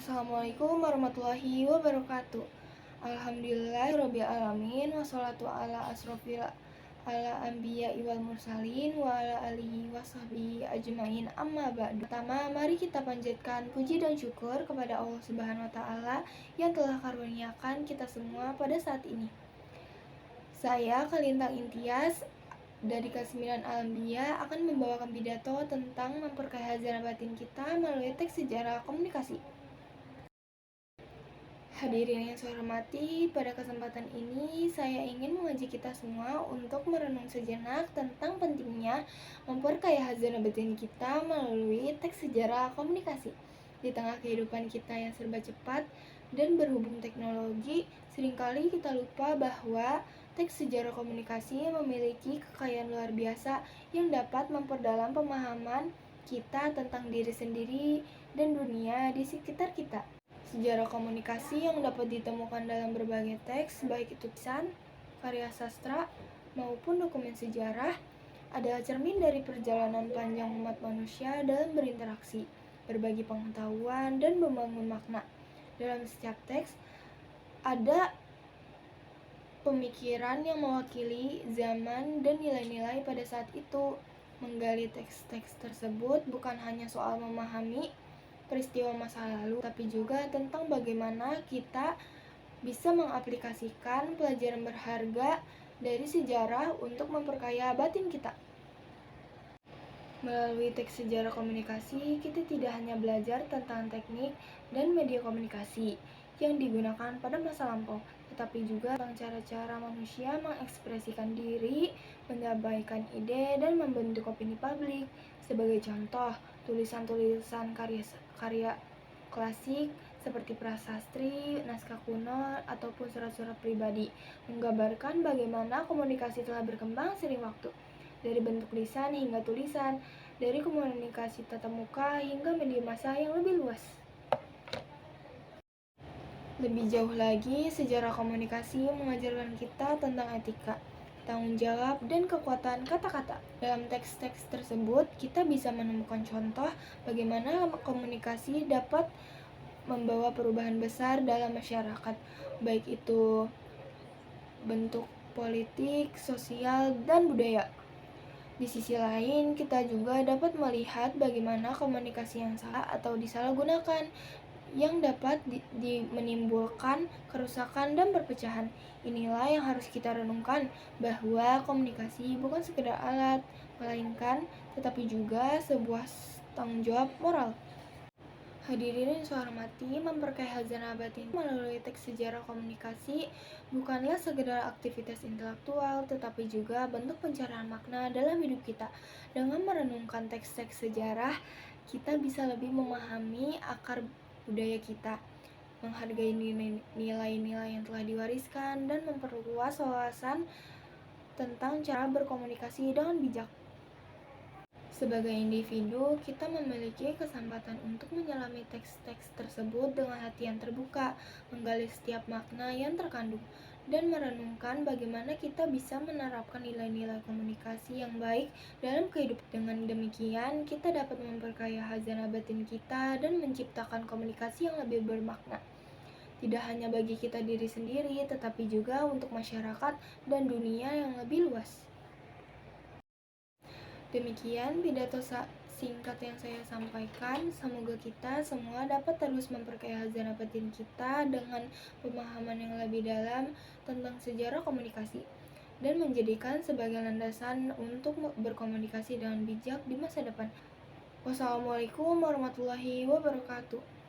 Assalamualaikum warahmatullahi wabarakatuh. Alhamdulillahirabbil alamin wassalatu ala asrofil ala anbiya wal mursalin wa ala alihi washabihi ajmain amma ba'du. Pertama, mari kita panjatkan puji dan syukur kepada Allah Subhanahu wa taala yang telah karuniakan kita semua pada saat ini. Saya Kalintang Intias dari kelas 9 Al-Anbiya akan membawakan pidato tentang memperkaya hazanah batin kita melalui teks sejarah komunikasi. Hadirin yang saya hormati, pada kesempatan ini saya ingin mengajak kita semua untuk merenung sejenak tentang pentingnya memperkaya hazanah batin kita melalui teks sejarah komunikasi. Di tengah kehidupan kita yang serba cepat dan berhubung teknologi, seringkali kita lupa bahwa teks sejarah komunikasi memiliki kekayaan luar biasa yang dapat memperdalam pemahaman kita tentang diri sendiri dan dunia di sekitar kita. Sejarah komunikasi yang dapat ditemukan dalam berbagai teks, baik itu tulisan, karya sastra, maupun dokumen sejarah, adalah cermin dari perjalanan panjang umat manusia dalam berinteraksi, berbagi pengetahuan, dan membangun makna. Dalam setiap teks, ada pemikiran yang mewakili zaman dan nilai-nilai pada saat itu. Menggali teks-teks tersebut bukan hanya soal memahami peristiwa masa lalu, tapi juga tentang bagaimana kita bisa mengaplikasikan pelajaran berharga dari sejarah untuk memperkaya batin kita. Melalui teks sejarah komunikasi, kita tidak hanya belajar tentang teknik dan media komunikasi yang digunakan pada masa lampau, tetapi juga tentang cara-cara manusia mengekspresikan diri, menyampaikan ide, dan membentuk opini publik. Sebagai contoh, tulisan-tulisan karya klasik seperti prasasti, naskah kuno, ataupun surat-surat pribadi menggambarkan bagaimana komunikasi telah berkembang seiring waktu, dari bentuk lisan hingga tulisan, dari komunikasi tatap muka hingga media massa yang lebih luas. Lebih jauh lagi, sejarah komunikasi mengajarkan kita tentang etika, tanggung jawab, dan kekuatan kata-kata. Dalam teks-teks tersebut, kita bisa menemukan contoh bagaimana komunikasi dapat membawa perubahan besar dalam masyarakat, baik itu bentuk politik, sosial, dan budaya. Di sisi lain, kita juga dapat melihat bagaimana komunikasi yang salah atau disalahgunakan yang dapat menimbulkan kerusakan dan perpecahan. Inilah yang harus kita renungkan, bahwa komunikasi bukan sekedar alat, melainkan tetapi juga sebuah tanggung jawab moral. Hadirin yang saya hormati, memperkaya hazanah batin melalui teks sejarah komunikasi bukanlah sekedar aktivitas intelektual, tetapi juga bentuk pencarian makna dalam hidup kita. Dengan merenungkan teks-teks sejarah, kita bisa lebih memahami akar budaya kita, menghargai nilai-nilai yang telah diwariskan, dan memperluas wawasan tentang cara berkomunikasi dengan bijak. Sebagai individu, kita memiliki kesempatan untuk menyelami teks-teks tersebut dengan hati yang terbuka, menggali setiap makna yang terkandung, dan merenungkan bagaimana kita bisa menerapkan nilai-nilai komunikasi yang baik dalam kehidupan. Dengan demikian, kita dapat memperkaya hazanah batin kita dan menciptakan komunikasi yang lebih bermakna. Tidak hanya bagi kita diri sendiri, tetapi juga untuk masyarakat dan dunia yang lebih luas. Demikian pidato singkat yang saya sampaikan. Semoga kita semua dapat terus memperkaya hazanah batin kita dengan pemahaman yang lebih dalam tentang sejarah komunikasi, dan menjadikan sebagai landasan untuk berkomunikasi dengan bijak di masa depan. Wassalamualaikum warahmatullahi wabarakatuh.